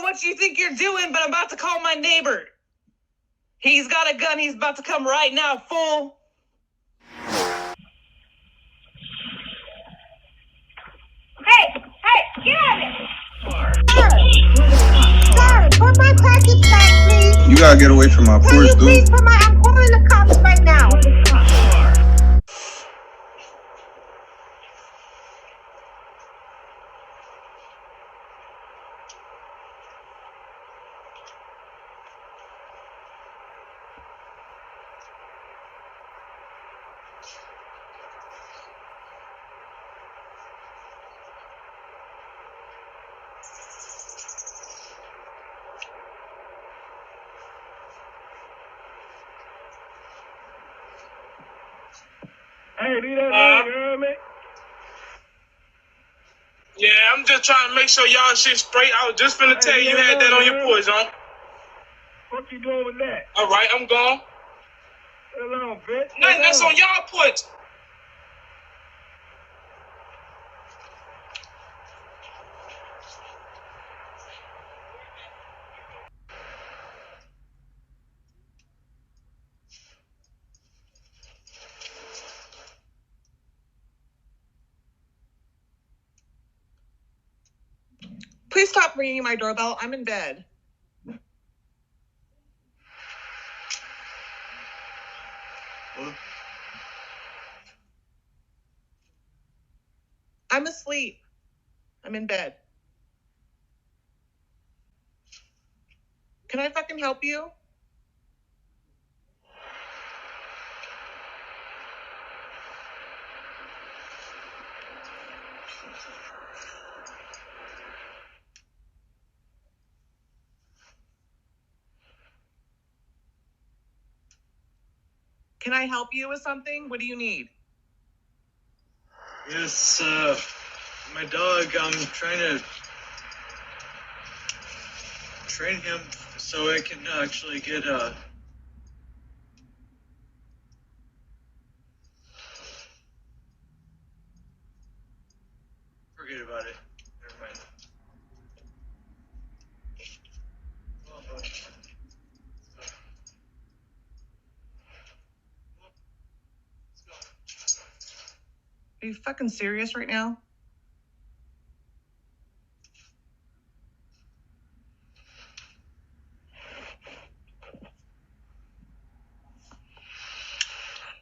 what you think you're doing, but I'm about to call my neighbor. He's got a gun. He's about to come right now, fool. Hey, get out of here! Sir, put my package back, please. You gotta get away from my porch, dude. Please put my, I'm calling the cops right now. Hey, leave that man, you hear me? Yeah, I'm just trying to make sure y'all shit straight. I was just finna tell you had that on your porch, huh? What you doing with that? All right, I'm gone. Hello, bitch. Nothing that's on y'all porch. Please stop ringing my doorbell. I'm in bed. What? I'm asleep. I'm in bed. Can I fucking help you? Can I help you with something? What do you need? Yes, my dog, I'm trying to train him so I can actually get forget about it. Never mind. Are you fucking serious right now?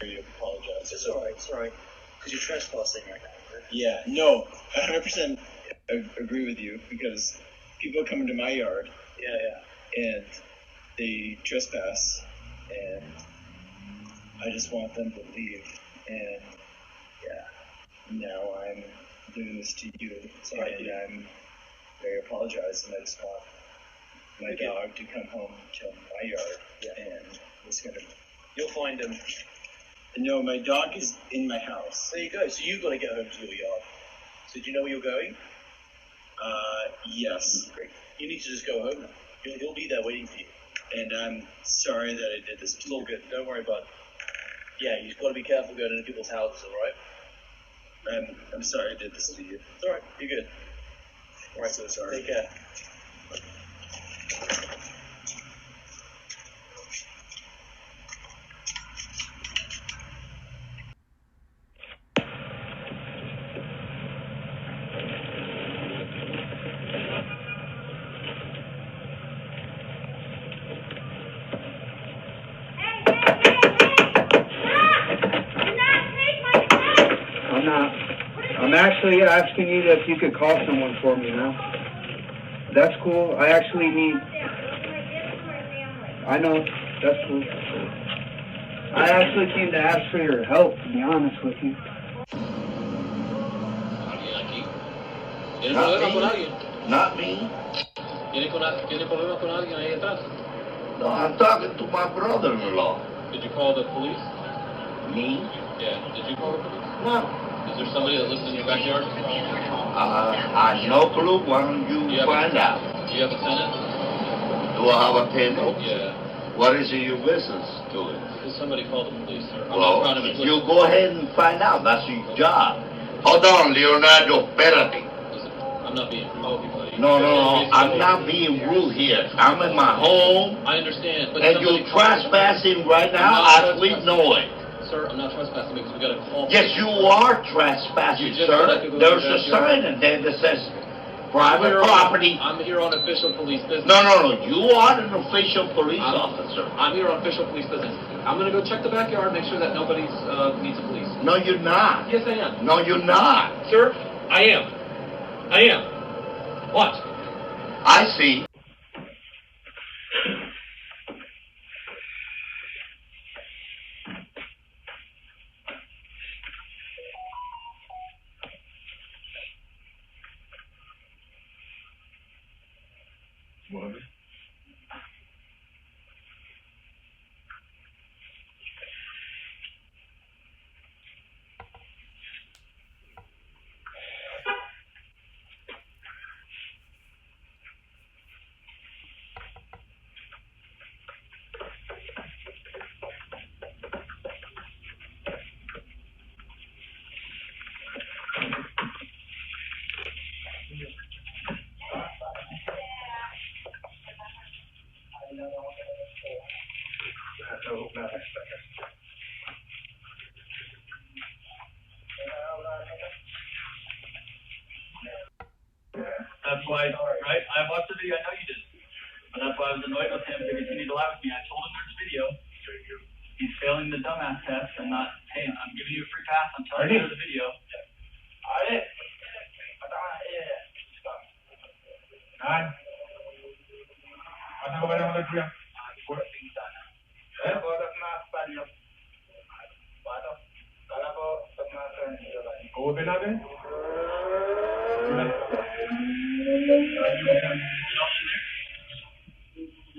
You apologize. It's all right. Because you're trespassing right now. Right? Yeah, no, I 100% agree with you because people come into my yard and they trespass and I just want them to leave and now I'm doing this to you and I'm very apologize and I just want my dog to come home to my yard and it's gonna. You'll find him. No, my dog is in my house. There you go. So you've got to get home to your yard. So do you know where you're going? Yes. Great. You need to just go home now. He'll be there waiting for you. And I'm sorry that I did this. It's all good. Don't worry about it. Yeah, you've got to be careful going into people's houses, all right? I'm sorry I did this to you. It's all right. You're good. All right. So sorry. Take care. I'm actually asking you if you could call someone for me now. That's cool. I actually need. I know. That's cool. I actually came to ask for your help, to be honest with you. Not me. ¿Tiene problemas con alguien ahí atrás? No, I'm talking to my brother-in-law. Did you call the police? Me? Yeah. Did you call the police? No. Is there somebody that lives in your backyard? I no clue. Why don't you find out? Do you have a tenant? Do I have a tenant? Yeah. What is your business to it? Because somebody called the police. Well, you go ahead and find out. That's your job. Hold on, Leonardo, espérate. Listen, I'm not being rude, buddy. No, I'm not being rude here. I'm in my home. I understand, but and you're trespassing right now as we know it. Sir, I'm not trespassing because we got a call. Yes, you are trespassing, sir. There's a sign in there that says private property. I'm here on official police business. No. You are an official police officer. I'm here on official police business. I'm going to go check the backyard, make sure that nobody's needs the police. No, you're not. Yes, I am. No, you're not. Sir, I am. What? I see. What? That's why, right? I watched the video. I know you did. But that's why I was annoyed with him to continue to lie with me. I told him there's video. He's failing the dumbass test and not, hey, I'm giving you a free pass. I'm telling you there's a video.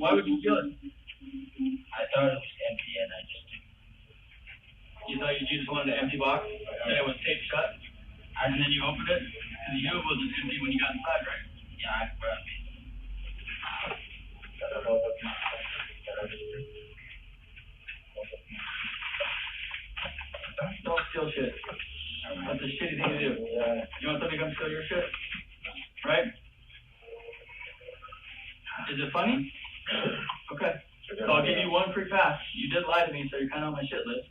Why would you kill it? I thought it was empty and I just didn't. You thought you just wanted an empty box and it was taped shut? And then you opened it? Because you knew it wasn't empty when you got inside, right? Yeah, I grabbed it. Don't steal shit. That's a shitty thing to do. You want somebody to come steal your shit? Right? Is it funny? Okay. So I'll give you one free pass. You did lie to me, so you're kind of on my shit list.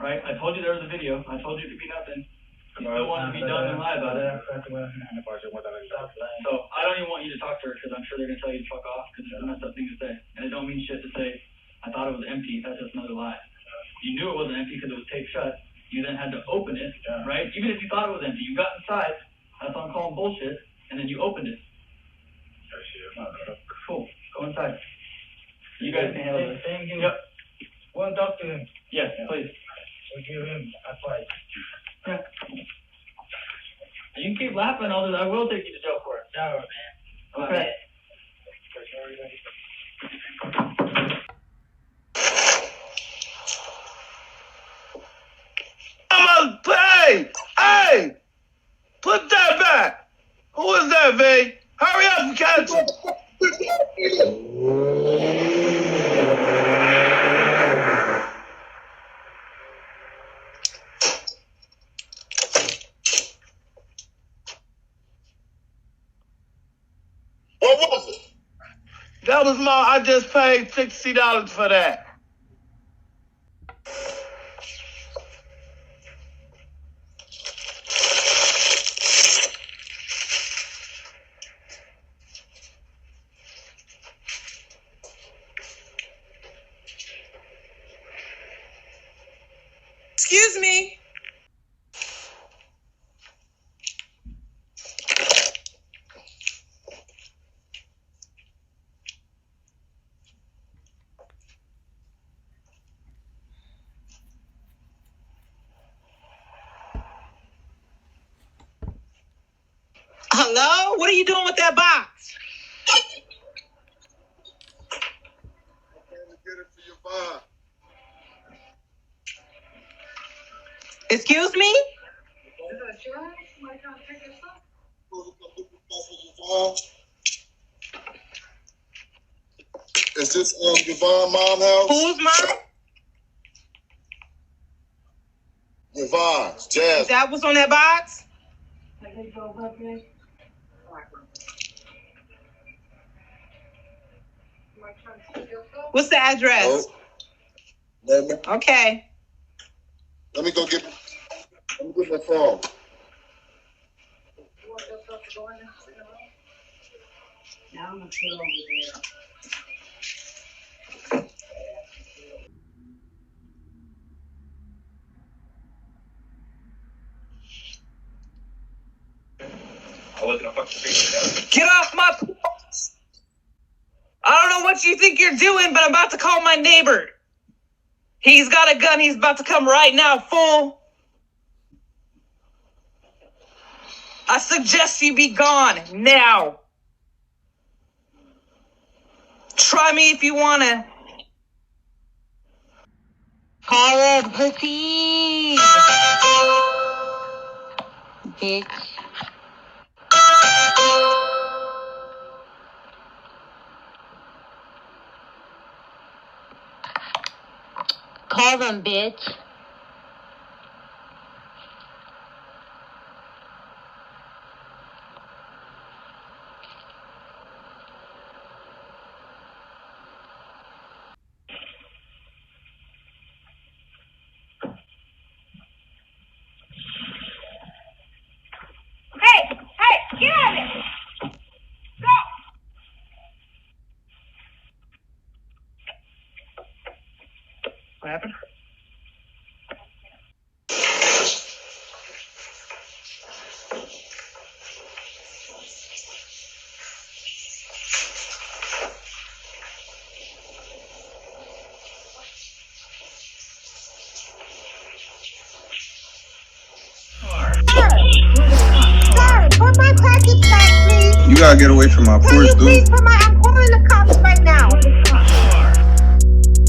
Right? I told you there was a video. I told you it could be nothing. You still wanted to be dumb and lie about it. So I don't even want you to talk to her because I'm sure they're going to tell you to fuck off because it's a messed up thing to say. And it don't mean shit to say, I thought it was empty. That's just another lie. You knew it wasn't empty because it was taped shut. You then had to open it, right? Even if you thought it was empty, you got inside. That's what I'm calling bullshit. And then you opened it. Cool. Go inside. You guys can handle this. Yep. One talk to him. Yes, please. We give him advice. Yeah. You can keep laughing. I will take you to jail for it. No, man. Okay. Hey! Put that back! Who is that, V? Hurry up and catch him! What was it? That was I just paid $60 for that. Excuse me. Hello? What are you doing with that box? Excuse me? Is this Yvonne mom house? Who's mom? Yvonne, Jazz. Is that what's on that box? What's the address? Oh. Okay. Let me go get my phone. Now I'm gonna put it over there. Get off my porch. I don't know what you think you're doing, but I'm about to call my neighbor. He's got a gun. He's about to come right now, fool. I suggest you be gone now. Try me if you wanna. Call it pussy. Bitch. Call them, bitch. Hey, get out of there! Go! What happened? Sir, put my package back, please. You gotta get away from my Can porch, you dude. please put my